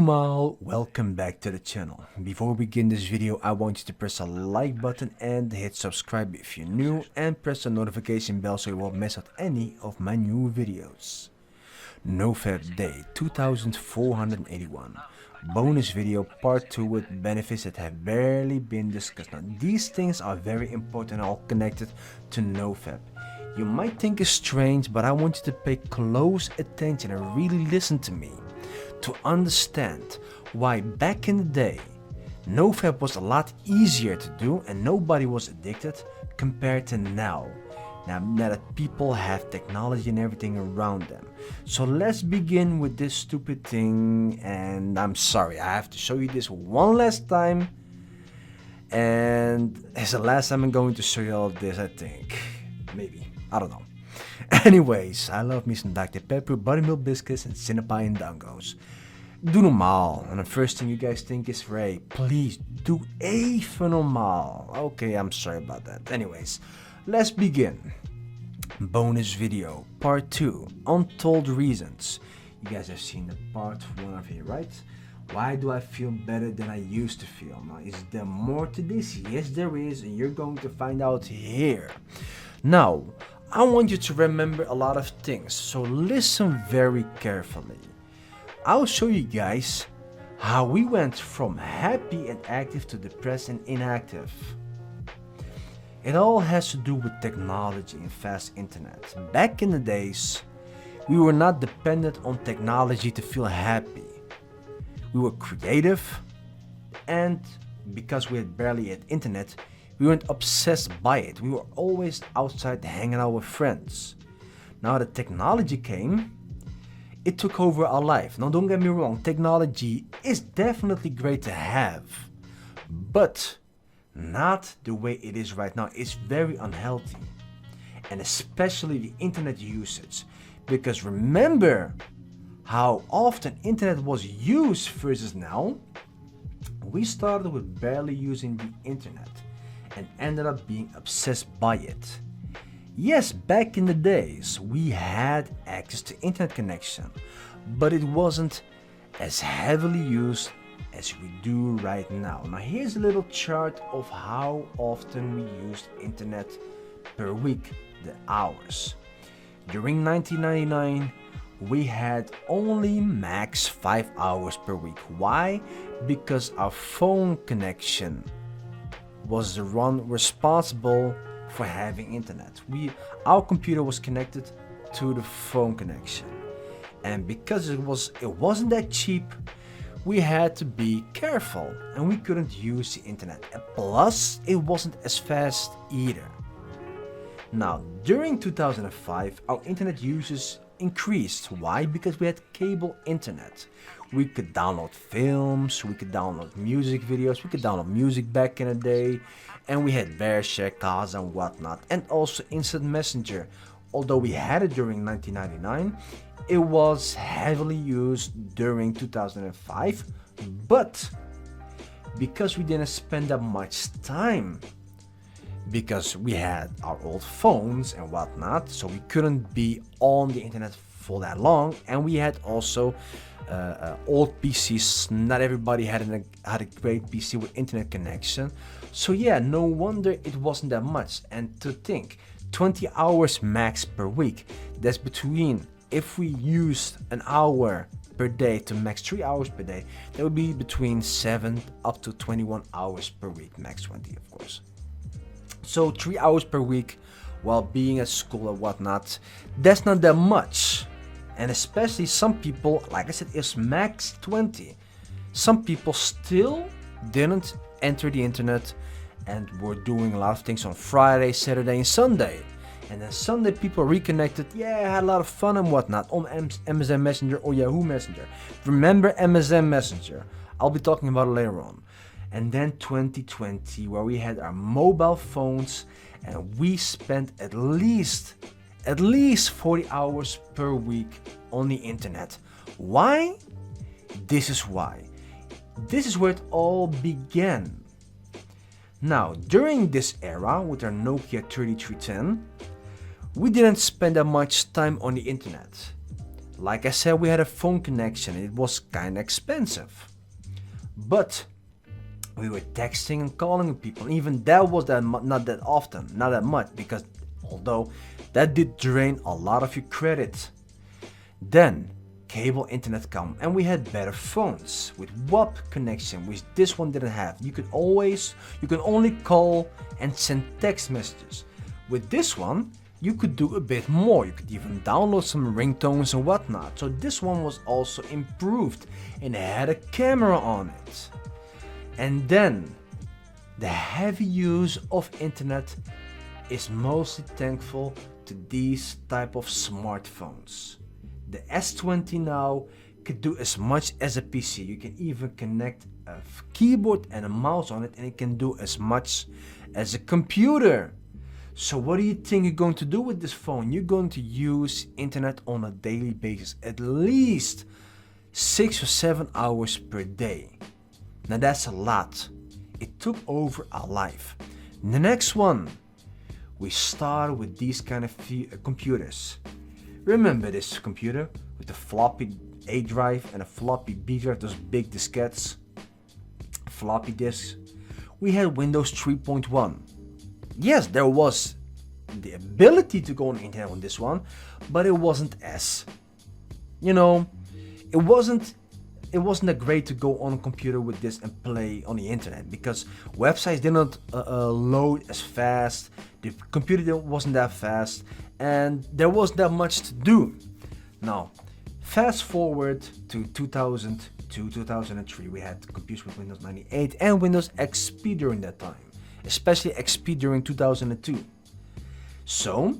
normaal, welcome back to the channel. Before we begin this video, I want you to press a like button and hit subscribe if you're new, and press the notification bell so you won't miss out any of my new videos. NoFap Day 2481. Bonus video part 2 with benefits that have barely been discussed. Now these things are very important and all connected to NoFap. You might think it's strange, but I want you to pay close attention and really listen to me to understand why back in the day NoFap was a lot easier to do and nobody was addicted compared to now. Now that people have technology and everything around them. So let's begin with this stupid thing, and I'm sorry, I have to show you this one last time, and it's the last time I'm going to show you all this, I think. Maybe, I don't know. Anyways, I love me some Dr. Pepper, buttermilk biscuits, and Cinnapie and Dangos. Doe normaal. And the first thing you guys think is, Ray, please do even normaal. Okay, I'm sorry about that. Anyways, let's begin. Bonus video, part 2, untold reasons. You guys have seen the part 1 of it, right? Why do I feel better than I used to feel? Now, is there more to this? Yes, there is, and you're going to find out here. Now, I want you to remember a lot of things, so listen very carefully. I'll show you guys how we went from happy and active to depressed and inactive. It all has to do with technology and fast internet. Back in the days, we were not dependent on technology to feel happy. We were creative, and because we had barely had internet, we weren't obsessed by it. We were always outside hanging out with friends. Now that technology came, it took over our life. Now don't get me wrong, technology is definitely great to have, but not the way it is right now. It's very unhealthy, and especially the internet usage, because remember how often internet was used versus now. We started with barely using the internet and ended up being obsessed by it. Yes, back in the days we had access to internet connection, but it wasn't as heavily used as we do right now. Now here's a little chart of how often we used internet per week, the hours. During 1999, we had only max 5 hours per week. Why? Because our phone connection was the one responsible for having internet. Our computer was connected to the phone connection, and because it wasn't that cheap, we had to be careful and we couldn't use the internet, and plus it wasn't as fast either. Now during 2005 our internet usage increased. Why? Because we had cable internet. We could download films, we could download music videos, we could download music back in the day, and we had Bearshare, Kaz and whatnot, and also instant messenger. Although we had it during 1999, it was heavily used during 2005, but because we didn't spend that much time, because we had our old phones and whatnot, so we couldn't be on the internet for that long, and we had also old PCs. Not everybody had a great PC with internet connection, so yeah, no wonder it wasn't that much. And to think, 20 hours max per week, that's between, if we used an hour per day to max 3 hours per day, that would be between 7 up to 21 hours per week, max 20 of course. So 3 hours per week while being at school or whatnot, that's not that much. And especially some people, like I said, it's max 20. Some people still didn't enter the internet and were doing a lot of things on Friday, Saturday and Sunday. And then Sunday people reconnected, yeah, had a lot of fun and whatnot on MSN Messenger or Yahoo Messenger. Remember MSN Messenger? I'll be talking about it later on. And then 2020, where we had our mobile phones and we spent at least 40 hours per week on the internet. Why? This is why. This is where it all began. Now, during this era with our Nokia 3310, we didn't spend that much time on the internet. Like I said, we had a phone connection. It was kind of expensive. But we were texting and calling people. Even that was not that often, not that much, because although that did drain a lot of your credit. Then cable internet come and we had better phones with WAP connection, which this one didn't have. You could only call and send text messages. With this one, you could do a bit more. You could even download some ringtones and whatnot. So this one was also improved and it had a camera on it. And then the heavy use of internet is mostly thankful to these type of smartphones. The S20 now could do as much as a PC. You can even connect a keyboard and a mouse on it and it can do as much as a computer. So what do you think you're going to do with this phone? You're going to use internet on a daily basis, at least 6 or 7 hours per day. Now that's a lot. It took over our life. The next one, we started with these kind of computers. Remember this computer with the floppy A drive and a floppy B drive, those big diskettes, floppy disks. We had Windows 3.1. Yes, there was the ability to go on the internet on this one, but it wasn't as, it wasn't that great to go on a computer with this and play on the internet because websites didn't load as fast, the computer wasn't that fast, and there wasn't that much to do. Now, fast forward to 2000 to 2003, we had computers with Windows 98 and Windows XP during that time, especially XP during 2002. So,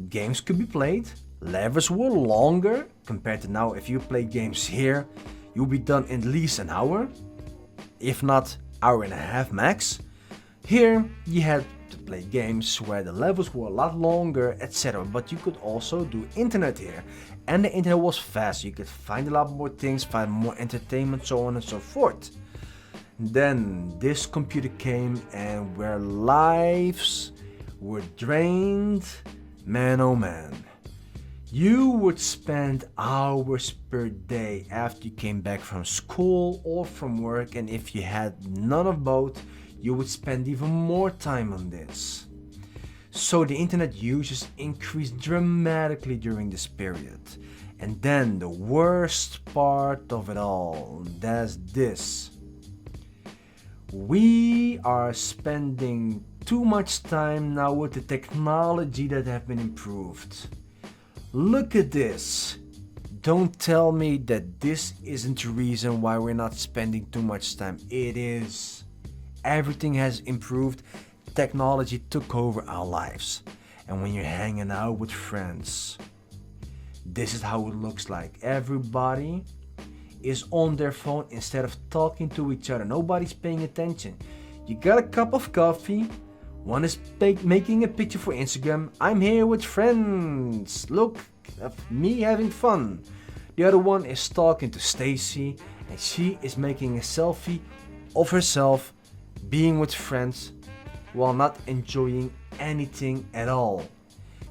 games could be played, levels were longer compared to now. If you play games here, you'll be done in at least an hour, if not hour and a half max. Here, you had to play games where the levels were a lot longer, etc. But you could also do internet here, and the internet was fast. You could find a lot more things, find more entertainment, so on and so forth. Then this computer came and where lives were drained, man oh man. You would spend hours per day after you came back from school or from work, and if you had none of both, you would spend even more time on this. So the internet usage increased dramatically during this period. And then the worst part of it all, that's this. We are spending too much time now with the technology that have been improved. Look at this. Don't tell me that this isn't the reason why we're not spending too much time. It is. Everything has improved. Technology took over our lives. And when you're hanging out with friends, this is how it looks like. Everybody is on their phone instead of talking to each other. Nobody's paying attention. You got a cup of coffee. One is making a picture for Instagram. I'm here with friends. Look at me having fun. The other one is talking to Stacy and she is making a selfie of herself being with friends while not enjoying anything at all.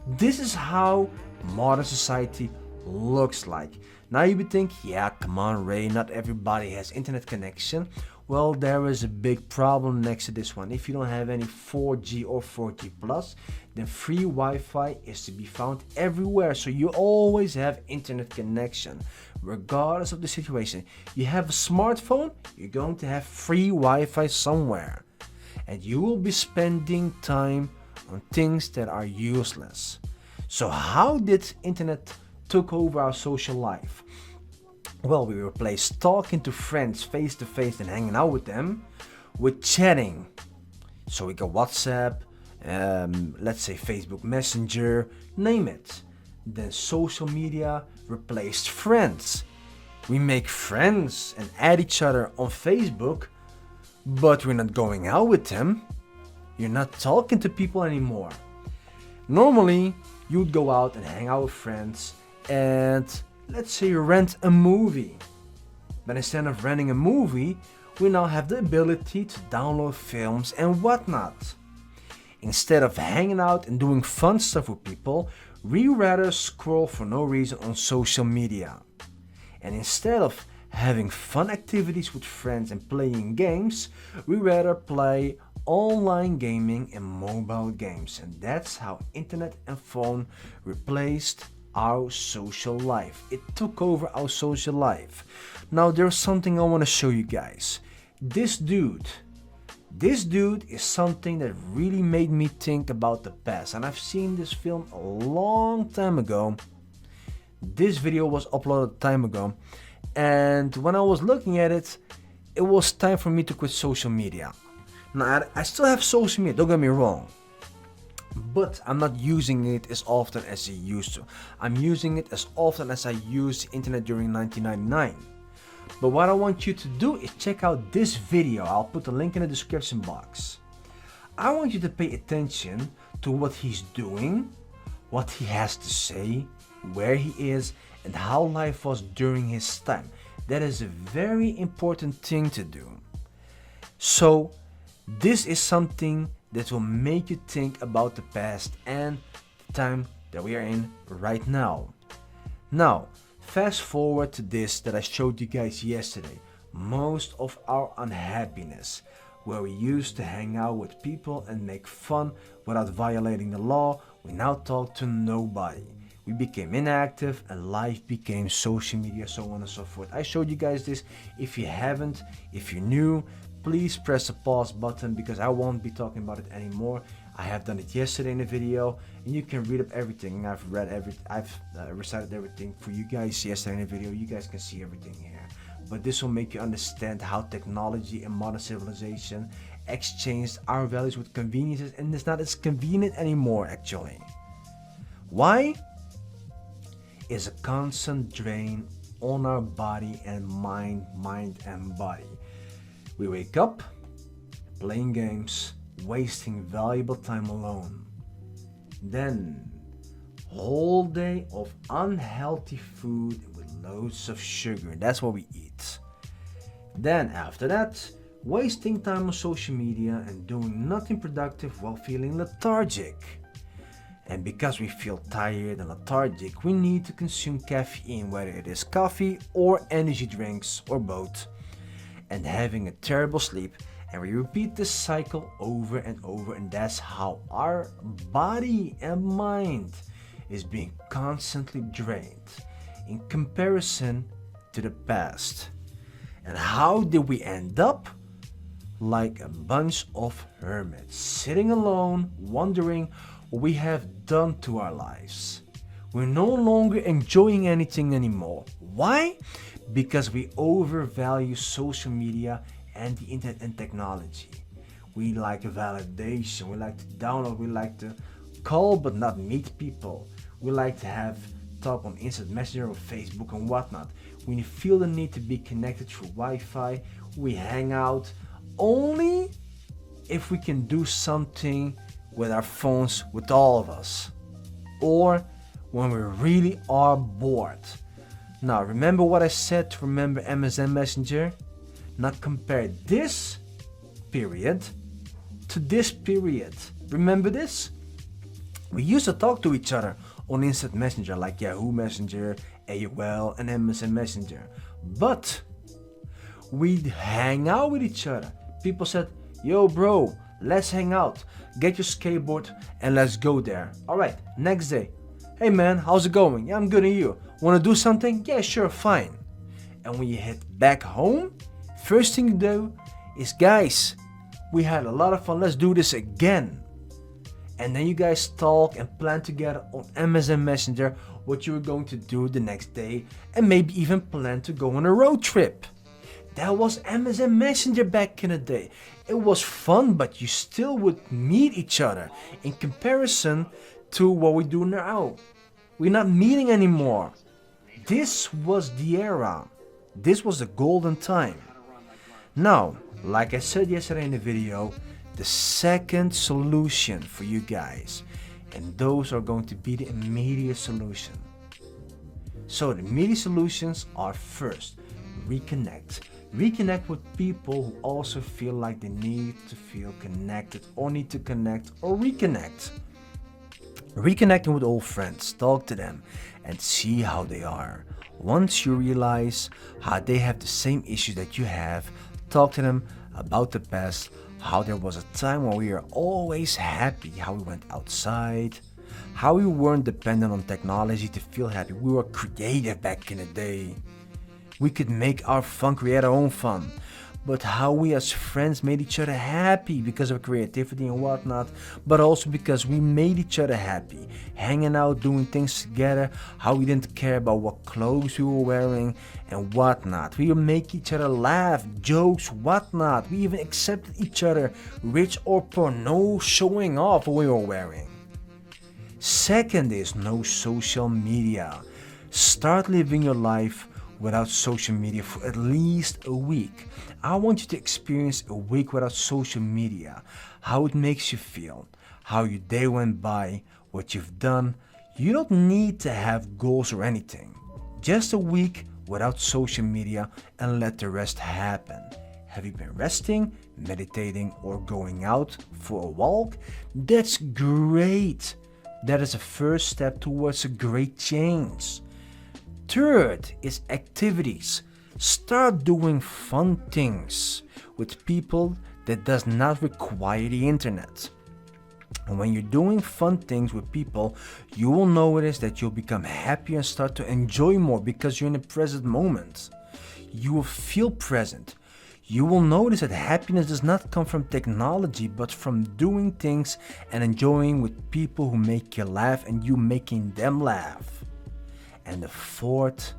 This is how modern society looks like. Now you would think, yeah, come on Ray, not everybody has internet connection. Well, there is a big problem next to this one. If you don't have any 4G or 4G plus, then free Wi-Fi is to be found everywhere. So you always have internet connection, regardless of the situation. You have a smartphone, you're going to have free Wi-Fi somewhere. And you will be spending time on things that are useless. So how did internet took over our social life? Well, we replaced talking to friends face to face and hanging out with them with chatting. So we got WhatsApp, let's say Facebook Messenger, name it. Then social media replaced friends. We make friends and add each other on Facebook, but we're not going out with them. You're not talking to people anymore. Normally, you'd go out and hang out with friends and let's say you rent a movie. But instead of renting a movie, we now have the ability to download films and whatnot. Instead of hanging out and doing fun stuff with people, We rather scroll for no reason on social media. And instead of having fun activities with friends and playing games, we rather play online gaming and mobile games. And that's how internet and phone replaced our social life. It took over our social life. Now there's something I want to show you guys. This dude is something that really made me think about the past, and I've seen this film a long time ago. This video was uploaded a time ago, and when I was looking at it, it was time for me to quit social media. Now I still have social media, don't get me wrong, but I'm not using it as often as I used to. I'm using it as often as I used the internet during 1999. But what I want you to do is check out this video. I'll put the link in the description box. I want you to pay attention to what he's doing, what he has to say, where he is, and how life was during his time. That is a very important thing to do. So this is something that will make you think about the past and the time that we are in right now. Now, fast forward to this that I showed you guys yesterday. Most of our unhappiness, where we used to hang out with people and make fun without violating the law, we now talk to nobody. We became inactive and life became social media, so on and so forth. I showed you guys this. If you haven't, if you're new, please press the pause button because I won't be talking about it anymore. I have done it yesterday in the video, and you can read up everything. I've recited everything for you guys yesterday in the video. You guys can see everything here. But this will make you understand how technology and modern civilization exchanged our values with conveniences, and it's not as convenient anymore actually. Why? It's a constant drain on our body and mind and body. We wake up, playing games, wasting valuable time alone. Then, whole day of unhealthy food with loads of sugar. That's what we eat. Then after that, wasting time on social media and doing nothing productive while feeling lethargic. And because we feel tired and lethargic, we need to consume caffeine, whether it is coffee or energy drinks or both, and having a terrible sleep. And we repeat this cycle over and over, and that's how our body and mind is being constantly drained in comparison to the past. And how did we end up? Like a bunch of hermits, sitting alone, wondering what we have done to our lives. We're no longer enjoying anything anymore. Why? Because we overvalue social media and the internet and technology. We like validation, we like to download, we like to call but not meet people. We like to have talk on instant messenger or Facebook and whatnot. We feel the need to be connected through Wi-Fi. We hang out only if we can do something with our phones with all of us, or when we really are bored. Now remember what I said to remember MSN Messenger? Now compare this period to this period. Remember this? We used to talk to each other on instant messenger like Yahoo Messenger, AOL and MSN Messenger. But we'd hang out with each other. People said, yo bro, let's hang out. Get your skateboard and let's go there. Alright, next day. Hey man, how's it going? Yeah, I'm good, and you? Wanna do something? Yeah, sure, fine. And when you head back home, first thing you do is, guys, we had a lot of fun, let's do this again. And then you guys talk and plan together on MSN Messenger what you were going to do the next day, and maybe even plan to go on a road trip. That was MSN Messenger back in the day. It was fun, but you still would meet each other. In comparison to what we do now, we're not meeting anymore. This was the era. This was the golden time. Now, like I said yesterday in the video, the second solution for you guys, and those are going to be the immediate solution. So the immediate solutions are: first, reconnect. Reconnect with people who also feel like they need to feel connected, or need to connect or reconnect. Reconnecting with old friends, talk to them, and see how they are. Once you realize how they have the same issues that you have, talk to them about the past, how there was a time when we were always happy, how we went outside, how we weren't dependent on technology to feel happy. We were creative back in the day. We could make our fun, create our own fun. But how we as friends made each other happy because of creativity and whatnot, but also because we made each other happy. Hanging out, doing things together, how we didn't care about what clothes we were wearing and whatnot. We would make each other laugh, jokes, whatnot. We even accepted each other, rich or poor, no showing off what we were wearing. Second is no social media. Start living your life without social media for at least a week. I want you to experience a week without social media, how it makes you feel, how your day went by, what you've done. You don't need to have goals or anything. Just a week without social media and let the rest happen. Have you been resting, meditating, or going out for a walk? That's great. That is a first step towards a great change. Third is activities. Start doing fun things with people that does not require the internet. And when you're doing fun things with people, you will notice that you'll become happy and start to enjoy more because you're in the present moment. You will feel present. You will notice that happiness does not come from technology, but from doing things and enjoying with people who make you laugh and you making them laugh. And the fourth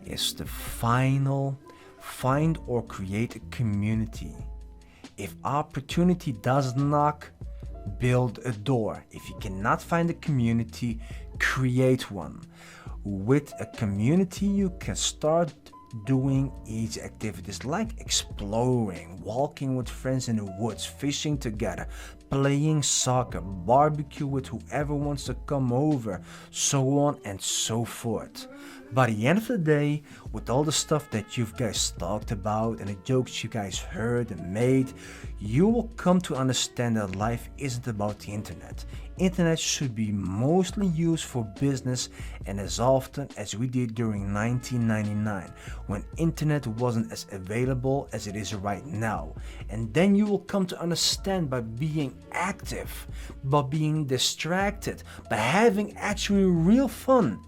is the final, find or create a community. If opportunity does knock, build a door. If you cannot find a community, create one. With a community, you can start doing easy activities like exploring, walking with friends in the woods, fishing together, playing soccer, barbecue with whoever wants to come over, so on and so forth. By the end of the day, with all the stuff that you guys talked about and the jokes you guys heard and made, you will come to understand that life isn't about the internet. Internet should be mostly used for business and as often as we did during 1999, when internet wasn't as available as it is right now. And then you will come to understand by being active, by being distracted, by having actually real fun,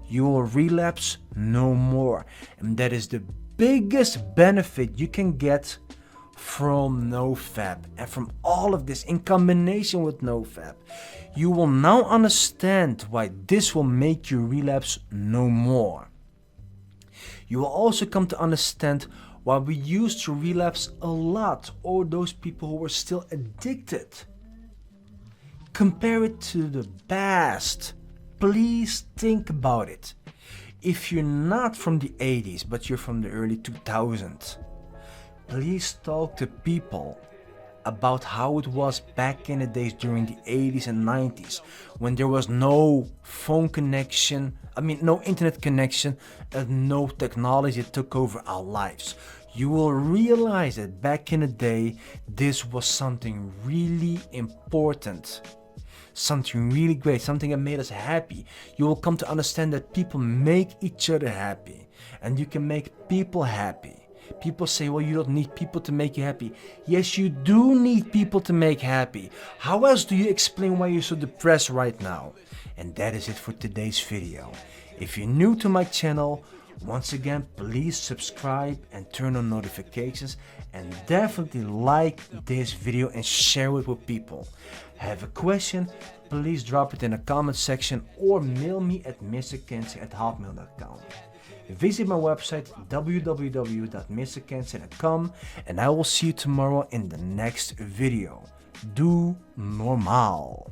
you will relapse no more. And that is the biggest benefit you can get from NoFap and from all of this in combination with NoFap. You will now understand why this will make you relapse no more. You will also come to understand why we used to relapse a lot, or those people who were still addicted. Compare it to the past. Please think about it. If you're not from the 80s, but you're from the early 2000s, please talk to people about how it was back in the days during the 80s and 90s when there was no phone connection, no internet connection, and no technology that took over our lives. You will realize that back in the day, this was something really important. Something really great, something that made us happy. You will come to understand that people make each other happy, and you can make people happy. People say, well, you don't need people to make you happy. Yes, you do need people to make happy. How else do you explain why you're so depressed right now? And that is it for today's video. If you're new to my channel, once again, please subscribe and turn on notifications, and definitely like this video and share it with people. Have a question? Please drop it in the comment section or mail me at mrkenzie@hotmail.com. Visit my website www.mrkenzie.com, and I will see you tomorrow in the next video. Doe normaal.